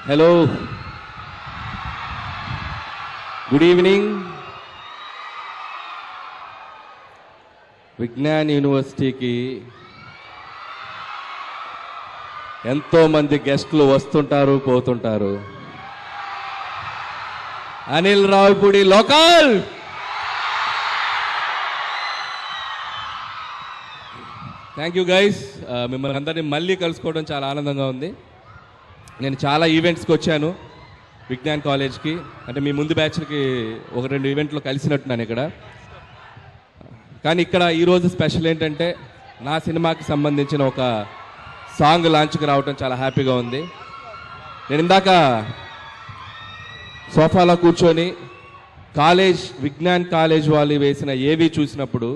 Hello, good evening. Vignan యూనివర్సిటీకి ఎంతోమంది గెస్టులు వస్తుంటారు, పోతుంటారు. Anil Ravipudi local. Thank you guys. మిమ్మల్ని అందరినీ మళ్ళీ కలుసుకోవడం చాలా ఆనందంగా ఉంది. నేను చాలా ఈవెంట్స్కి వచ్చాను విజ్ఞాన్ కాలేజ్కి. అంటే మీ ముందు బ్యాచ్లకి ఒక 2 ఈవెంట్లో కలిసినట్టున్నాను ఇక్కడ. కానీ ఇక్కడ ఈరోజు స్పెషల్ ఏంటంటే నా సినిమాకి సంబంధించిన ఒక సాంగ్ లాంచ్కి రావడం చాలా హ్యాపీగా ఉంది. నేను ఇందాక సోఫాలో కూర్చొని విజ్ఞాన్ కాలేజ్ వాళ్ళు వేసిన ఏవి చూసినప్పుడు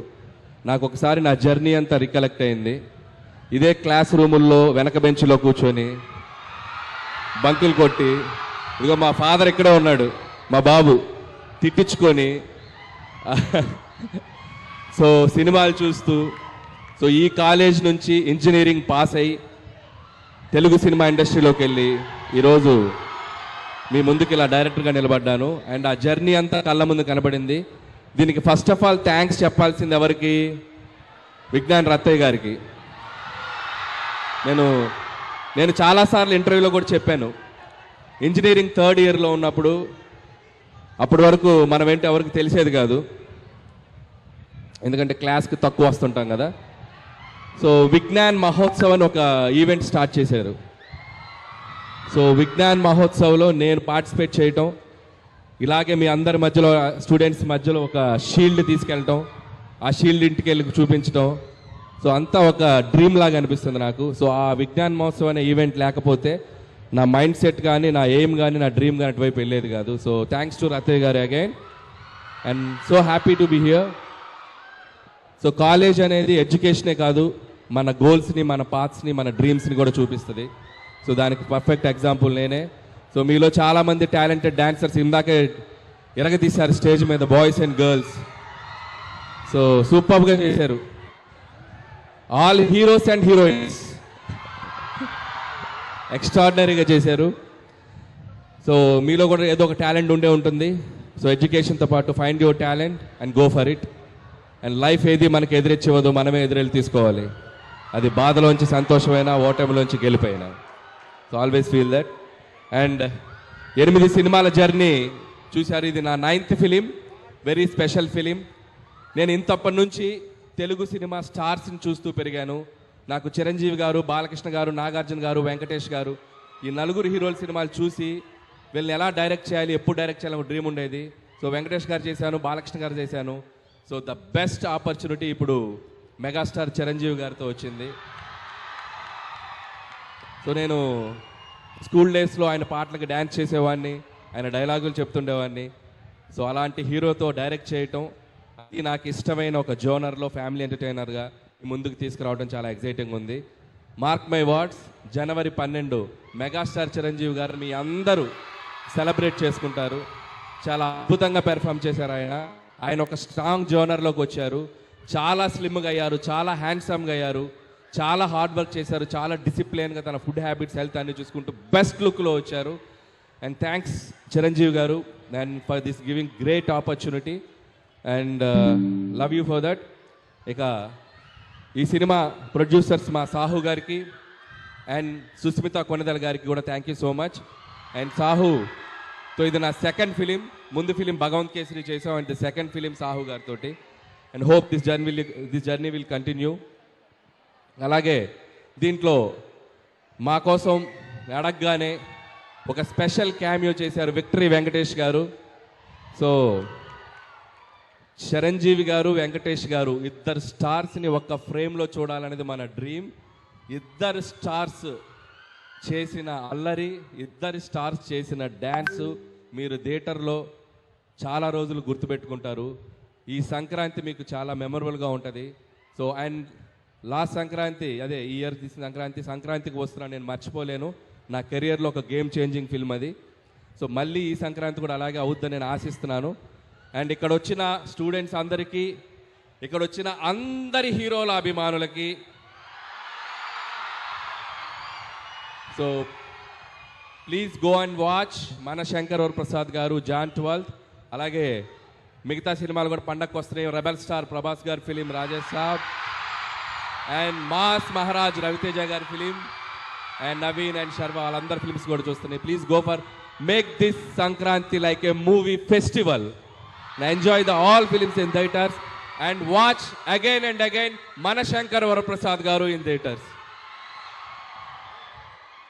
నాకు ఒకసారి నా జర్నీ అంతా రికలెక్ట్ అయింది. ఇదే క్లాస్ రూముల్లో వెనక బెంచ్లో కూర్చొని బంకులు కొట్టి, ఇదిగో మా ఫాదర్ ఇక్కడే ఉన్నాడు, మా బాబు తిట్టించుకొని సో సినిమాలు చూస్తూ, సో ఈ కాలేజ్ నుంచి ఇంజనీరింగ్ పాస్ అయ్యి తెలుగు సినిమా ఇండస్ట్రీలోకి వెళ్ళి ఈరోజు మీ ముందుకు ఇలా డైరెక్టర్గా నిలబడ్డాను. అండ్ ఆ జర్నీ అంతా కళ్ళ ముందు కనబడింది. దీనికి ఫస్ట్ ఆఫ్ ఆల్ థ్యాంక్స్ చెప్పాల్సింది ఎవరికి? విజ్ఞాన్ రత్తయ్య గారికి. నేను చాలాసార్లు ఇంటర్వ్యూలో కూడా చెప్పాను, ఇంజనీరింగ్ 3rd ఇయర్లో ఉన్నప్పుడు అప్పటి వరకు మనం ఏంటి ఎవరికి తెలిసేది కాదు, ఎందుకంటే క్లాస్కి తక్కువ వస్తుంటాం కదా. సో విజ్ఞాన్ మహోత్సవ్ అని ఒక ఈవెంట్ స్టార్ట్ చేశారు. సో విజ్ఞాన్ మహోత్సవ్లో నేను పార్టిసిపేట్ చేయటం, ఇలాగే మీ అందరి మధ్యలో స్టూడెంట్స్ మధ్యలో ఒక షీల్డ్ తీసుకెళ్ళటం, ఆ షీల్డ్ ఇంటికి వెళ్ళి చూపించటం, సో అంతా ఒక డ్రీమ్ లాగా అనిపిస్తుంది నాకు. సో ఆ విజ్ఞాన్ మహోత్సవ్ అనే ఈవెంట్ లేకపోతే నా మైండ్ సెట్ కానీ, నా ఎయిమ్ కానీ, నా డ్రీమ్ కానీ అటువైపు వెళ్ళేది కాదు. సో థ్యాంక్స్ టు రత్తయ్య గారు again, and so happy to be here. So college అనేది ఎడ్యుకేషనే కాదు, మన గోల్స్ని, మన పాత్స్ని, మన డ్రీమ్స్ని కూడా చూపిస్తుంది. సో దానికి పర్ఫెక్ట్ ఎగ్జాంపుల్ నేనే. సో మీలో చాలామంది టాలెంటెడ్ డాన్సర్స్ ఇందాకే ఎరగదీశారు స్టేజ్ మీద, బాయ్స్ అండ్ గర్ల్స్. సో సూపర్గా చేశారు, ఆల్ హీరోస్ అండ్ హీరోయిన్స్ ఎక్స్ట్రాడినరీగా చేశారు. సో మీలో కూడా ఏదో ఒక టాలెంట్ ఉండే ఉంటుంది. సో ఎడ్యుకేషన్తో పాటు find your talent and go for it. And life ఏది మనకి ఎదురిచ్చివ్వదు, మనమే ఎదురెళ్ళి తీసుకోవాలి. అది బాధలోంచి సంతోషమైనా, ఓటమిలోంచి గెలిపోయినా. So always feel that. And 8 సినిమాల జర్నీ చూశారు. ఇది నా 9th film, very special film. నేను ఇంతప్పటి నుంచి తెలుగు సినిమా స్టార్స్ని చూస్తూ పెరిగాను. నాకు చిరంజీవి గారు, బాలకృష్ణ గారు, నాగార్జున గారు, వెంకటేష్ గారు, ఈ 4 హీరోల సినిమాలు చూసి వీళ్ళని ఎలా డైరెక్ట్ చేయాలి, ఎప్పుడు డైరెక్ట్ చేయాలని ఒక డ్రీమ్ ఉండేది. సో వెంకటేష్ గారు చేశాను, బాలకృష్ణ గారు చేశాను. సో ద బెస్ట్ ఆపర్చునిటీ ఇప్పుడు మెగాస్టార్ చిరంజీవి గారితో వచ్చింది. సో నేను స్కూల్ డేస్లో ఆయన పాటలకు డ్యాన్స్ చేసేవాడిని, ఆయన డైలాగులు చెప్తుండేవాడిని. సో అలాంటి హీరోతో డైరెక్ట్ చేయటం, అది నాకు ఇష్టమైన ఒక జోనర్లో ఫ్యామిలీ ఎంటర్టైనర్గా ముందుకు తీసుకురావడం చాలా ఎక్సైటింగ్ ఉంది. Mark my words, January 12 megastar Chiranjeevi గారు మీ అందరూ సెలబ్రేట్ చేసుకుంటారు. చాలా అద్భుతంగా పెర్ఫామ్ చేశారు ఆయన ఒక స్ట్రాంగ్ జోనర్లోకి వచ్చారు. చాలా స్లిమ్గా అయ్యారు, చాలా హ్యాండ్సమ్గా అయ్యారు, చాలా హార్డ్ వర్క్ చేశారు, చాలా డిసిప్లిన్గా తన ఫుడ్ హ్యాబిట్స్, హెల్త్ అన్ని చూసుకుంటూ బెస్ట్ లుక్లో వచ్చారు. అండ్ థ్యాంక్స్ చిరంజీవి గారు and for this giving great opportunity and love you for that. ఇక ఈ సినిమా ప్రొడ్యూసర్స్ మా సాహు గారికి అండ్ సుస్మిత కొనదల గారికి కూడా thank you so much. And సాహుతో ఇది నా 2nd ఫిలిం. ముందు ఫిలిం భగవంత్ కేసరి చేసాం, అండ్ 2nd ఫిలిం సాహు గారితో. And hope this journey will continue. అలాగే దీంట్లో మా కోసం అడగగానే ఒక స్పెషల్ క్యామియో చేశారు విక్టరీ వెంకటేష్ గారు. సో చిరంజీవి గారు, వెంకటేష్ గారు, ఇద్దరు స్టార్స్ని ఒక్క ఫ్రేమ్లో చూడాలనేది మన డ్రీమ్. ఇద్దరు స్టార్స్ చేసిన అల్లరి, ఇద్దరు స్టార్స్ చేసిన డ్యాన్సు మీరు థియేటర్లో చాలా రోజులు గుర్తుపెట్టుకుంటారు. ఈ సంక్రాంతి మీకు చాలా మెమరబుల్గా ఉంటుంది. సో అండ్ లాస్ట్ సంక్రాంతి, అదే ఈ ఇయర్ తీసిన సంక్రాంతికి వస్తున్నాను, నేను మర్చిపోలేను. నా కెరియర్లో ఒక గేమ్ చేంజింగ్ ఫిల్మ్ అది. సో మళ్ళీ ఈ సంక్రాంతి కూడా అలాగే అవుద్దని నేను ఆశిస్తున్నాను. అండ్ ఇక్కడ వచ్చిన స్టూడెంట్స్ అందరికీ, ఇక్కడ వచ్చిన అందరి హీరోల అభిమానులకి, so please go and watch మన శంకర్ వరప్రసాద్ గారు జాన్ 12. అలాగే మిగతా సినిమాలు కూడా పండగకు వస్తున్నాయి. రెబల్ స్టార్ ప్రభాస్ గారి film Rajesh Saab, and mass Maharaj Raviteja గారి film, and Naveen and Sharma వాళ్ళందరి ఫిలిమ్స్ కూడా చూస్తున్నాయి. Please go for make this Sankranti like a movie festival. Enjoy the all films in theatres and watch again and again మన శంకర్ వరప్రసాద్ గారు ఇన్ థియేటర్స్.